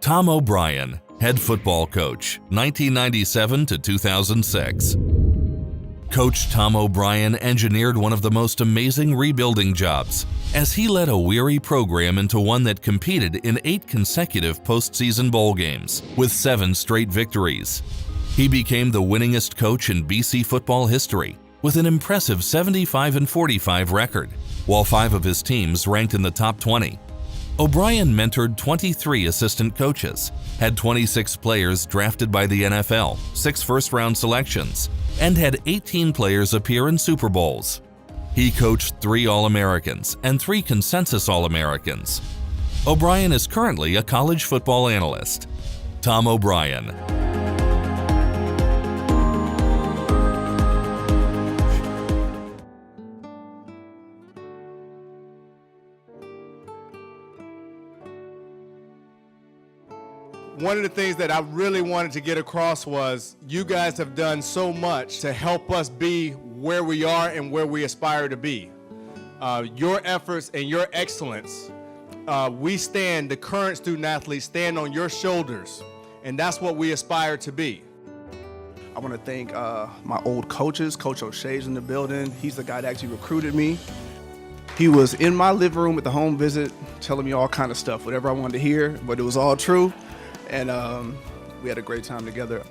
Tom O'Brien, head football coach, 1997 to 2006. Coach Tom O'Brien engineered one of the most amazing rebuilding jobs as he led a weary program into one that competed in 8 consecutive postseason bowl games with 7 straight victories. He became the winningest coach in BC football history with an impressive 75-45 record, while 5 of his teams ranked in the top 20. O'Brien mentored 23 assistant coaches, had 26 players drafted by the NFL, 6 first-round selections, and had 18 players appear in Super Bowls. He coached 3 All-Americans and 3 consensus All-Americans. O'Brien is currently a college football analyst. Tom O'Brien. One of the things that I really wanted to get across was you guys have done so much to help us be where we are and where we aspire to be. Your efforts and your excellence, the current student athletes stand on your shoulders, and that's what we aspire to be. I want to thank my old coaches. Coach O'Shea's in the building. He's the guy that actually recruited me. He was in my living room at the home visit telling me all kind of stuff, whatever I wanted to hear, but it was all true. And we had a great time together.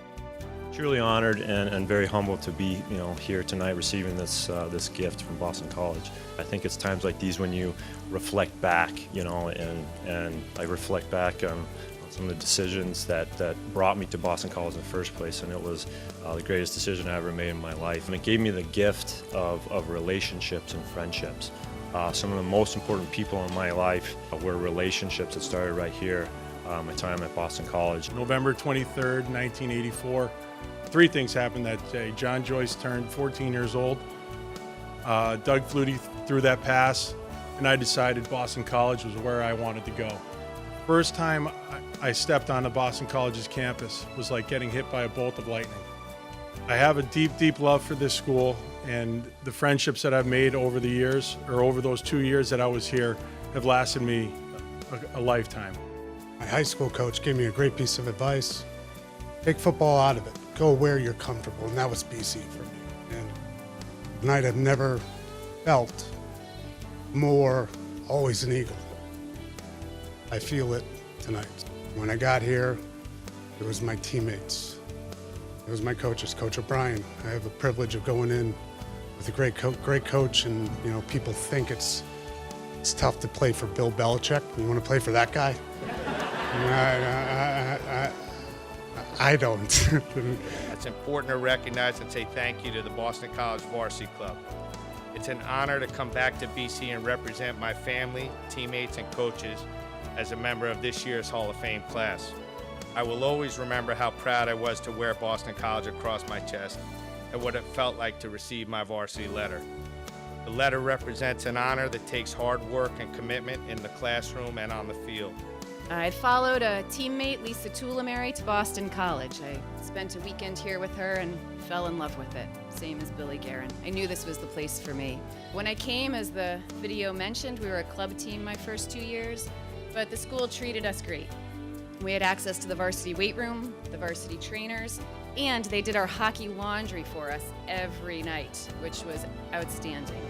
Truly honored and very humbled to be, here tonight receiving this gift from Boston College. I think it's times like these when you reflect back, and I reflect back on some of the decisions that brought me to Boston College in the first place, and it was the greatest decision I ever made in my life. And it gave me the gift of relationships and friendships. Some of the most important people in my life were relationships that started right here. My time at Boston College. November 23rd, 1984. 3 things happened that day. John Joyce turned 14 years old. Doug Flutie threw that pass, and I decided Boston College was where I wanted to go. First time I stepped onto Boston College's campus was like getting hit by a bolt of lightning. I have a deep, deep love for this school, and the friendships that I've made over the years, or over those 2 years that I was here, have lasted me a lifetime. My high school coach gave me a great piece of advice. Take football out of it. Go where you're comfortable, and that was BC for me. And tonight I've never felt more always an Eagle. I feel it tonight. When I got here, it was my teammates. It was my coaches, Coach O'Brien. I have the privilege of going in with a great coach, and people think it's tough to play for Bill Belichick. You want to play for that guy? I don't. It's important to recognize and say thank you to the Boston College Varsity Club. It's an honor to come back to BC and represent my family, teammates, and coaches as a member of this year's Hall of Fame class. I will always remember how proud I was to wear Boston College across my chest and what it felt like to receive my varsity letter. The letter represents an honor that takes hard work and commitment in the classroom and on the field. I followed a teammate, Lisa Tulamary, to Boston College. I spent a weekend here with her and fell in love with it, same as Billy Guerin. I knew this was the place for me. When I came, as the video mentioned, we were a club team my first 2 years, but the school treated us great. We had access to the varsity weight room, the varsity trainers, and they did our hockey laundry for us every night, which was outstanding.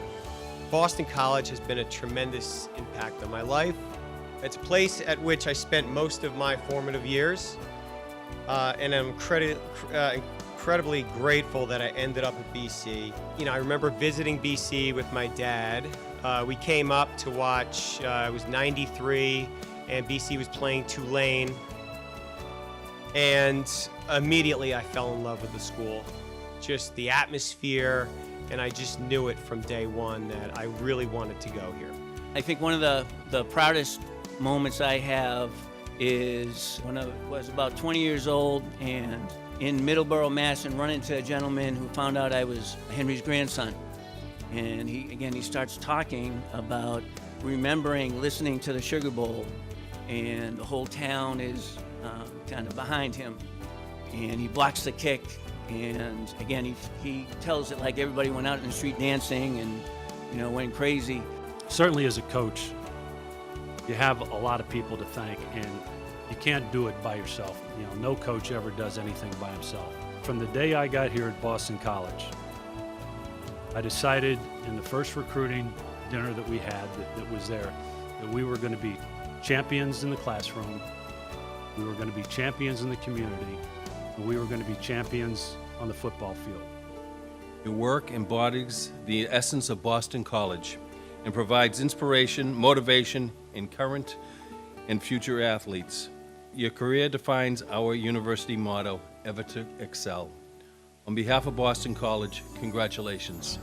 Boston College has been a tremendous impact on my life. It's a place at which I spent most of my formative years, and I'm incredibly grateful that I ended up at BC. I remember visiting BC with my dad. We came up to watch, it was '93, and BC was playing Tulane, and immediately I fell in love with the school. Just the atmosphere, and I just knew it from day one that I really wanted to go here. I think one of the proudest moments I have is when I was about 20 years old and in Middleborough, Mass, and run into a gentleman who found out I was Henry's grandson. And he starts talking about remembering listening to the Sugar Bowl, and the whole town is kind of behind him. And he blocks the kick, and again, he tells it like everybody went out in the street dancing and, went crazy. Certainly as a coach, you have a lot of people to thank, and You can't do it by yourself. No coach ever does anything by himself. From the day I got here at Boston College, I decided in the first recruiting dinner that we had that was there that we were going to be champions in the classroom, we were going to be champions in the community, and we were going to be champions on the football field. Your work embodies the essence of Boston College and provides inspiration, motivation in current and future athletes. Your career defines our university motto, ever to excel. On behalf of Boston College, congratulations.